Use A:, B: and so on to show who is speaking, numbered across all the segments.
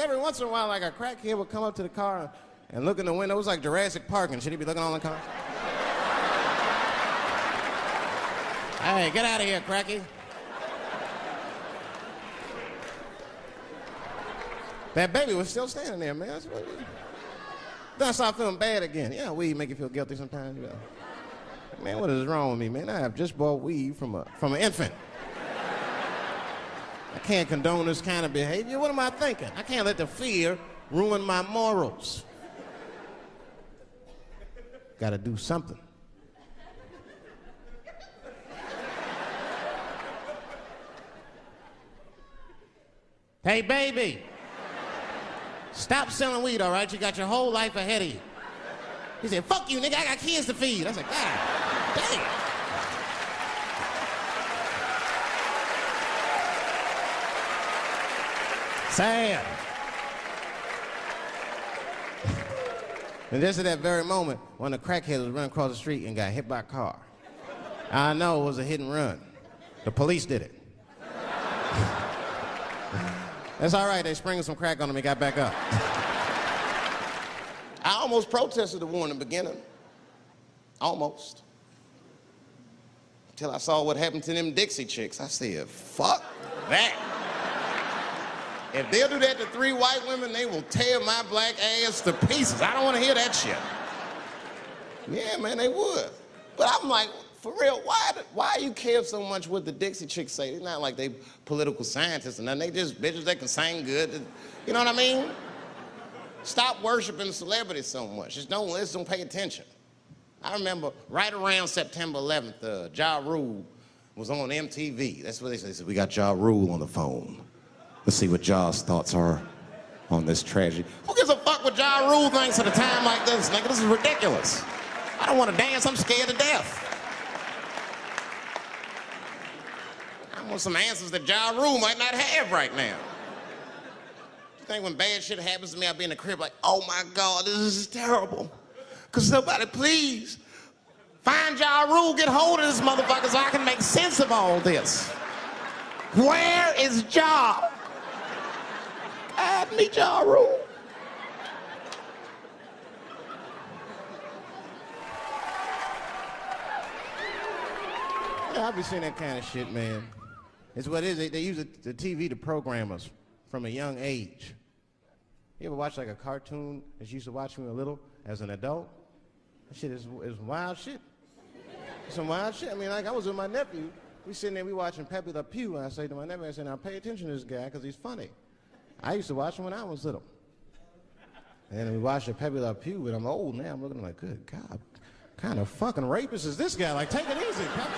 A: every once in a while, like a crackhead would come up to the car and look in the window. It was like Jurassic Park, and she'd be looking on the car. Hey, get out of here, cracky. That baby was still standing there, man. Then I started feeling bad again. Yeah, weed make you feel guilty sometimes. You know. Man, what is wrong with me, man? I have just bought weed from an infant. I can't condone this kind of behavior. What am I thinking? I can't let the fear ruin my morals. Gotta do something. Hey, baby. Stop selling weed, all right? You got your whole life ahead of you. He said, fuck you, nigga, I got kids to feed. I said, God damn. Sad. And just at that very moment, one of the crackheads was running across the street and got hit by a car. I know it was a hit and run. The police did it. That's all right, they sprinkled some crack on him and got back up. I almost protested the war in the beginning. Almost. Until I saw what happened to them Dixie chicks. I said, fuck that. If they'll do that to 3 white women, they will tear my black ass to pieces. I don't want to hear that shit. Yeah, man, they would. But I'm like, for real, why you care so much what the Dixie chicks say? It's not like they political scientists or nothing. They just bitches that can sing good. You know what I mean? Stop worshiping celebrities so much. Just don't listen, don't pay attention. I remember right around September 11th, Ja Rule was on MTV. That's what they said. They said, we got Ja Rule on the phone. Let's see what Ja's thoughts are on this tragedy. Who gives a fuck what Ja Rule thinks at a time like this, nigga? This is ridiculous. I don't want to dance, I'm scared to death. I want some answers that Ja Rule might not have right now. You think when bad shit happens to me, I'll be in the crib like, oh my God, this is terrible. Could somebody please find Ja Rule, get hold of this motherfucker so I can make sense of all this. Where is Ja? God, me Ja Rule. Yeah, I be seeing that kind of shit, man. It's what it is. They use the TV to program us from a young age. You ever watch like a cartoon that you used to watch when you were little as an adult? That shit is wild shit. Some wild shit. I mean, like I was with my nephew. We sitting there, we watching Pepe Le Pew, and I say to my nephew, I say, now pay attention to this guy because he's funny. I used to watch him when I was little. And then we watched the Pepe Le Pew, and I'm old now. I'm looking like, good God, what kind of fucking rapist is this guy? Like, take it easy, Pepe.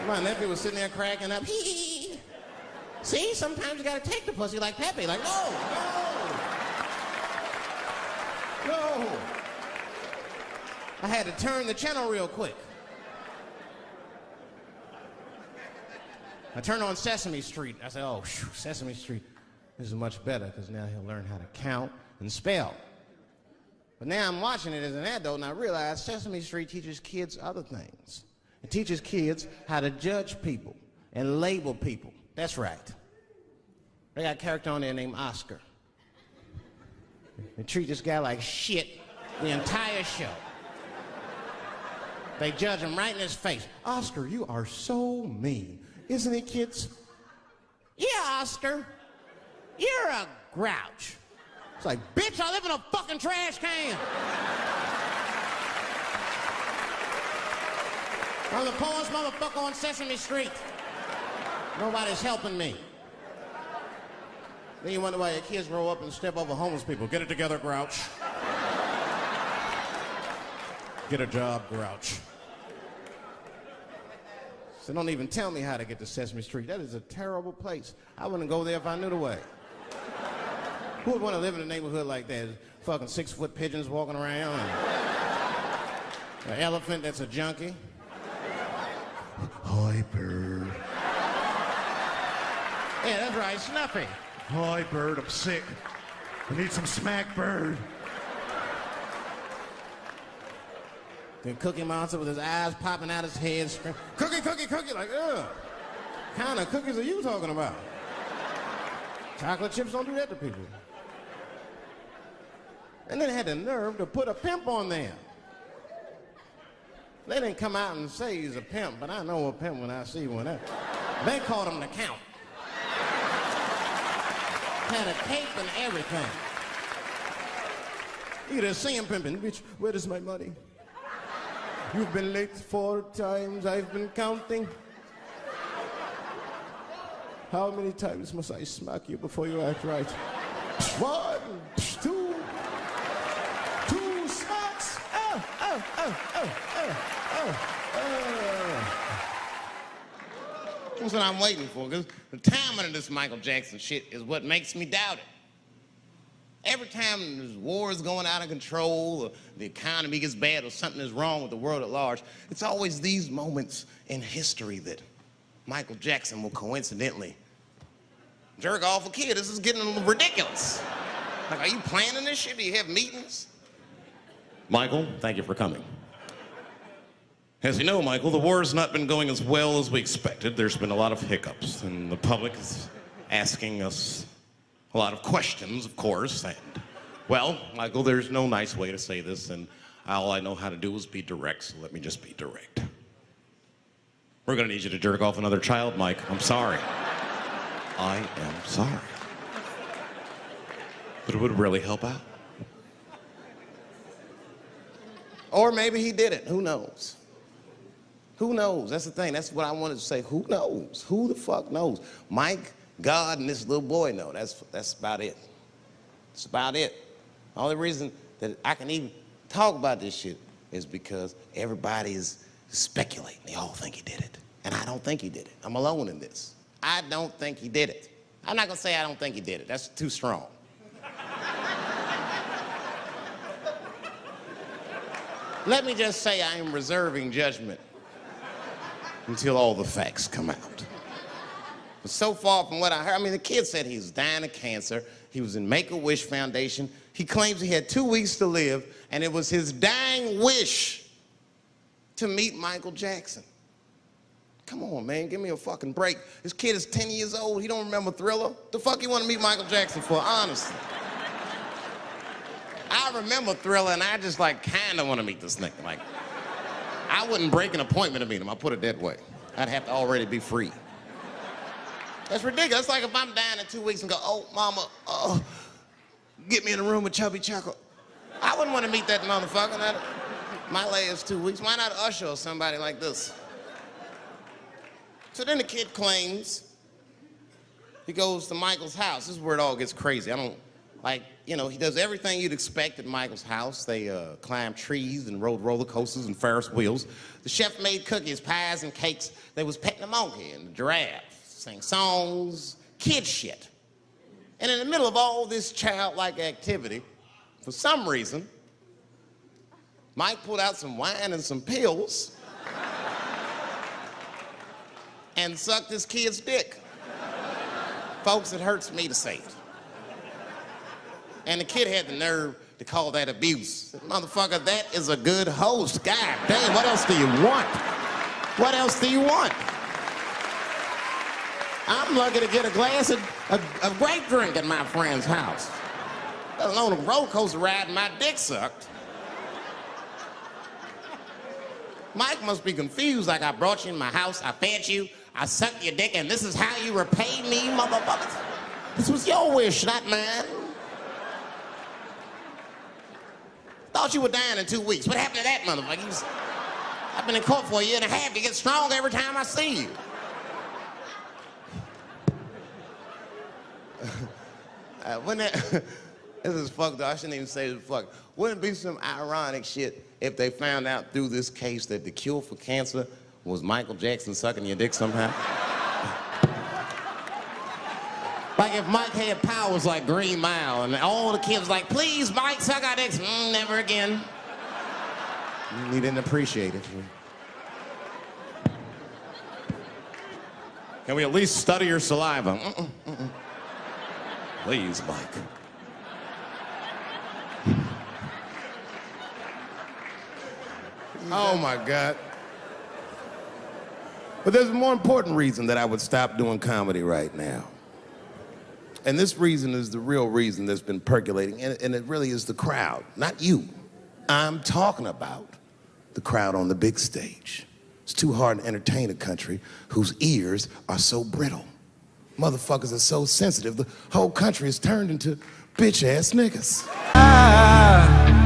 A: My nephew was sitting there cracking up. Hee. See, sometimes you gotta take the pussy like Pepe. Like, no. I had to turn the channel real quick. I turned on Sesame Street. I said, oh, Sesame Street, this is much better because now he'll learn how to count and spell. But now I'm watching it as an adult and I realize Sesame Street teaches kids other things. It teaches kids how to judge people and label people. That's right. They got a character on there named Oscar. They treat this guy like shit the entire show. They judge him right in his face. Oscar, you are so mean. Isn't it, kids? Yeah, Oscar. You're a grouch. It's like, bitch, I live in a fucking trash can. I'm the poorest motherfucker on Sesame Street. Nobody's helping me. Then you wonder why your kids grow up and step over homeless people. Get it together, grouch. Get a job, grouch. So don't even tell me how to get to Sesame Street. That is a terrible place. I wouldn't go there if I knew the way. Who would want to live in a neighborhood like that? Fucking 6-foot pigeons walking around. And an elephant that's a junkie. Hi, bird. Yeah, that's right, Snuffy. Hi, bird, I'm sick. I need some smack, bird. Then Cookie Monster with his eyes popping out his head, screaming, Cookie, Cookie, Cookie, like, ugh. What kind of cookies are you talking about? Chocolate chips don't do that to people. And then they had the nerve to put a pimp on there. They didn't come out and say he's a pimp, but I know a pimp when I see one. They called him the Count. Had a cape and everything. You just see him pimping. Bitch, where is my money? You've been late 4 times, I've been counting. How many times must I smack you before you act right? 1, 2, 2 smacks. That's what I'm waiting for, because the timing of this Michael Jackson shit is what makes me doubt it. Every time there's wars going out of control, or the economy gets bad, or something is wrong with the world at large, it's always these moments in history that Michael Jackson will coincidentally jerk off a kid. This is getting a little ridiculous. Like, are you planning this shit? Do you have meetings? Michael, thank you for coming. As you know, Michael, the war has not been going as well as we expected. There's been a lot of hiccups, and the public is asking us a lot of questions, of course. And, well, Michael, there's no nice way to say this, and all I know how to do is be direct, so let me just be direct. We're gonna need you to jerk off another child, Mike. I'm sorry. I am sorry. But it would really help out. Or maybe he did it. Who knows? Who knows? That's the thing. That's what I wanted to say. Who knows? Who the fuck knows? Mike, God, and this little boy know. That's about it. That's about it. The only reason that I can even talk about this shit is because everybody is speculating. They all think he did it. And I don't think he did it. I'm alone in this. I don't think he did it. I'm not gonna say I don't think he did it. That's too strong. Let me just say I am reserving judgment until all the facts come out. But so far from what I heard, I mean, the kid said he was dying of cancer. He was in Make-A-Wish Foundation. He claims he had 2 weeks to live, and it was his dying wish to meet Michael Jackson. Come on, man, give me a fucking break. This kid is 10 years old. He don't remember Thriller. The fuck you want to meet Michael Jackson for, honestly? I remember Thriller, and I just, like, kind of want to meet this nigga. Like, I wouldn't break an appointment to meet him. I'll put it that way. I'd have to already be free. That's ridiculous. It's like if I'm dying in 2 weeks and go, oh, mama, get me in a room with Chubby Chuckle. I wouldn't want to meet that motherfucker. My last 2 weeks. Why not Usher or somebody like this? So then the kid claims he goes to Michael's house. This is where it all gets crazy. He does everything you'd expect at Michael's house. They climbed trees and rode roller coasters and Ferris wheels. The chef made cookies, pies, and cakes. They was petting a monkey and the giraffe, sang songs, kid shit. And in the middle of all this childlike activity, for some reason, Mike pulled out some wine and some pills and sucked his kid's dick. Folks, it hurts me to say it. And the kid had the nerve to call that abuse. Motherfucker, that is a good host. God damn, what else do you want? What else do you want? I'm lucky to get a glass of grape drink at my friend's house. Let alone a roller coaster ride and my dick sucked. Mike must be confused, like I brought you in my house, I fed you, I sucked your dick, and this is how you repay me, motherfuckers? This was your wish, not mine. Thought you were dying in 2 weeks. What happened to that motherfucker? I've been in court for 1.5 years. You get stronger every time I see you. This is fucked up. I shouldn't even say this fuck. Wouldn't it be some ironic shit if they found out through this case that the cure for cancer was Michael Jackson sucking your dick somehow? Like if Mike had powers like Green Mile and all the kids like, please, Mike, suck our dicks. Never again. He didn't appreciate it. Can we at least study your saliva? Please, Mike. Oh, my God. But there's a more important reason that I would stop doing comedy right now. And this reason is the real reason that's been percolating, and it really is the crowd, not you. I'm talking about the crowd on the big stage. It's too hard to entertain a country whose ears are so brittle. Motherfuckers are so sensitive, the whole country is turned into bitch-ass niggas.